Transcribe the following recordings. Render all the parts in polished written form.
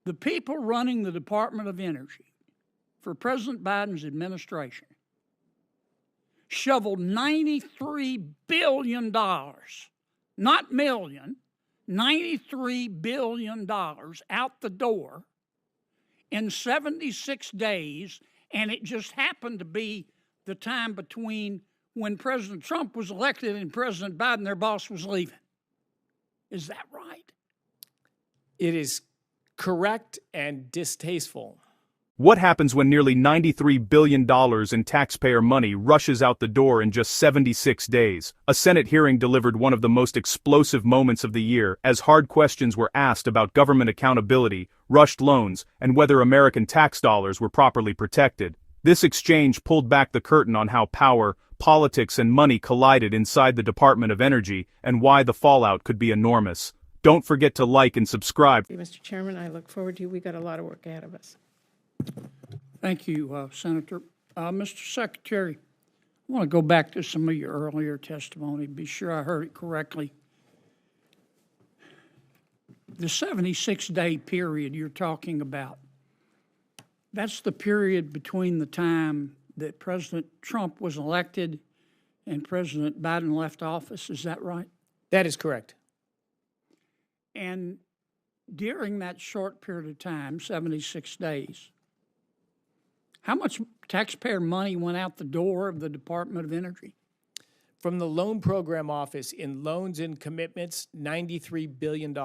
The people running the Department of Energy for President Biden's administration shoveled $93 billion, not million, $93 billion out the door in 76 days, and it just happened to be the time between when President Trump was elected and President Biden, their boss, was leaving. Is that right? It is correct and distasteful. What happens when nearly $93 billion in taxpayer money rushes out the door in just 76 days? A Senate hearing delivered one of the most explosive moments of the year as hard questions were asked about government accountability, rushed loans, and whether American tax dollars were properly protected. This exchange pulled back the curtain on how power, politics, and money collided inside the Department of Energy and why the fallout could be enormous. Don't forget to like and subscribe. Mr. Chairman, I look forward to you. We've got a lot of work ahead of us. Thank you, Senator. Mr. Secretary, I want to go back to some of your earlier testimony, be sure I heard it correctly. The 76-day period you're talking about, that's the period between the time that President Trump was elected and President Biden left office. Is that right? That is correct. And during that short period of time, 76 days, how much taxpayer money went out the door of the Department of Energy? From the Loan Program Office in loans and commitments, $93 billion.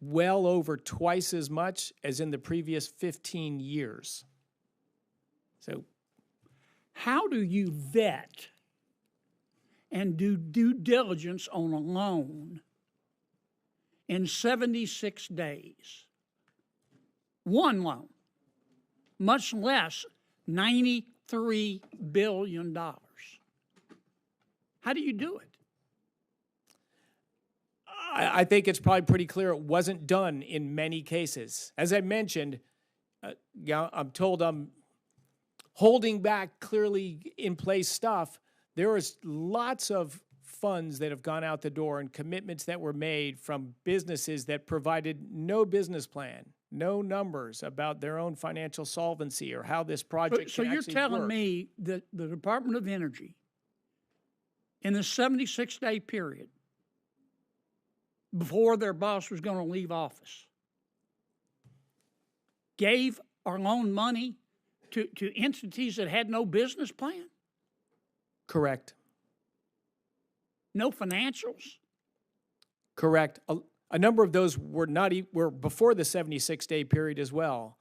Well over twice as much as in the previous 15 years. So, how do you vet and do due diligence on a loan in 76 days? One loan, much less $93 billion. How do you do it? I think it's probably pretty clear it wasn't done in many cases. As I mentioned, I'm told I'm holding back clearly in place stuff. There is lots of funds that have gone out the door and commitments that were made from businesses that provided no business plan, no numbers about their own financial solvency or how this project So can you're actually telling work. me that the Department of Energy, in the 76-day period, before their boss was going to leave office, gave or loaned money to entities that had no business plan? Correct. No financials? Correct. A number of those were were before the 76-day period as well.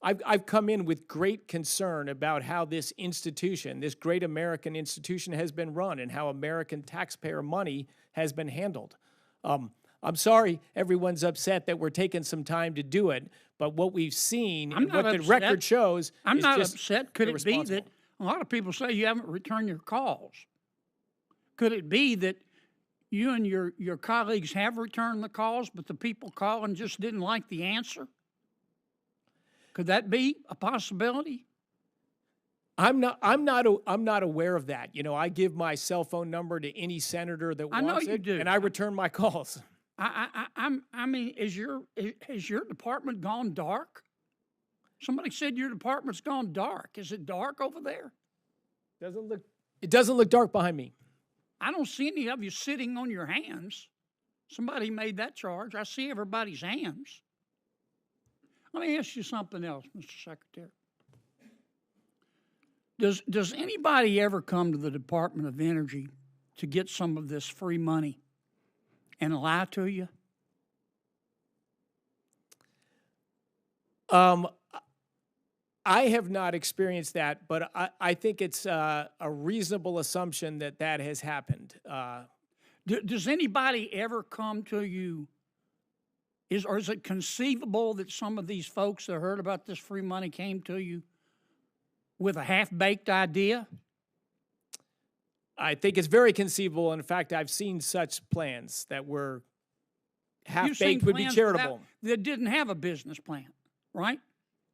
I've come in with great concern about how this institution, this great American institution, has been run and how American taxpayer money has been handled. I'm sorry everyone's upset that we're taking some time to do it, but what we've seen and what the record shows I'm is not just upset. Could it be that a lot of people say you haven't returned your calls? Could it be that you and your colleagues have returned the calls, but the people calling just didn't like the answer? Could that be a possibility? I'm not aware of that. You know, I give my cell phone number to any senator that wants it. I know you do. And I return my calls. I mean, has your department gone dark? Somebody said your department's gone dark. Is it dark over there? It doesn't look dark behind me. I don't see any of you sitting on your hands. Somebody made that charge. I see everybody's hands. Let me ask you something else, Mr. Secretary. Does anybody ever come to the Department of Energy to get some of this free money and lie to you? I have not experienced that, but I think it's a reasonable assumption that has happened. Does anybody ever come to you? Or is it conceivable that some of these folks that heard about this free money came to you with a half-baked idea? I think it's very conceivable. In fact, I've seen such plans that were half-baked would be charitable. That didn't have a business plan, right?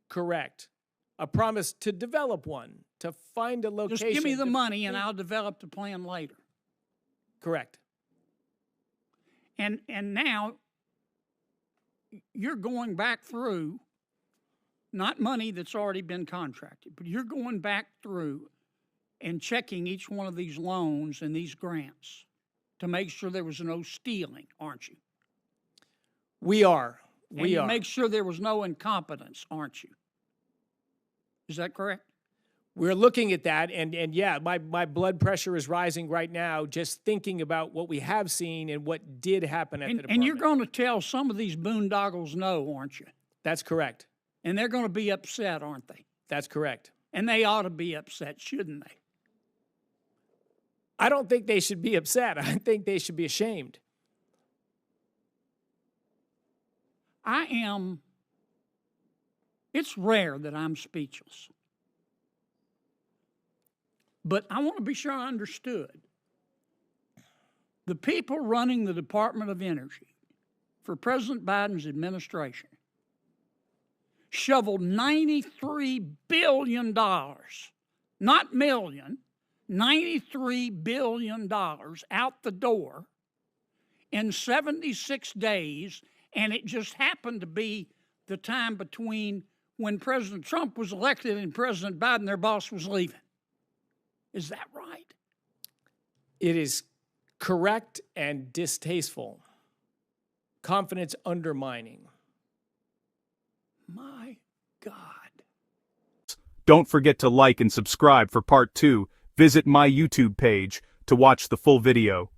Correct. A promise to develop one, to find a location. Just give me the money and I'll develop the plan later. Correct. And now you're going back through, not money that's already been contracted, but you're going back through and checking each one of these loans and these grants to make sure there was no stealing, aren't you? We are. And We you are. make sure there was no incompetence, aren't you? Is that correct? We're looking at that, and yeah, my blood pressure is rising right now just thinking about what we have seen and what did happen at the department. And you're going to tell some of these boondoggles no, aren't you? That's correct. And they're going to be upset, aren't they? That's correct. And they ought to be upset, shouldn't they? I don't think they should be upset. I think they should be ashamed. It's rare that I'm speechless. But I want to be sure I understood. The people running the Department of Energy for President Biden's administration shoveled $93 billion, not million, $93 billion out the door in 76 days, and it just happened to be the time between when President Trump was elected and President Biden, their boss, was leaving. Is that right? It is correct and distasteful. Confidence undermining. My God. Don't forget to like and subscribe for part 2. Visit my YouTube page to watch the full video.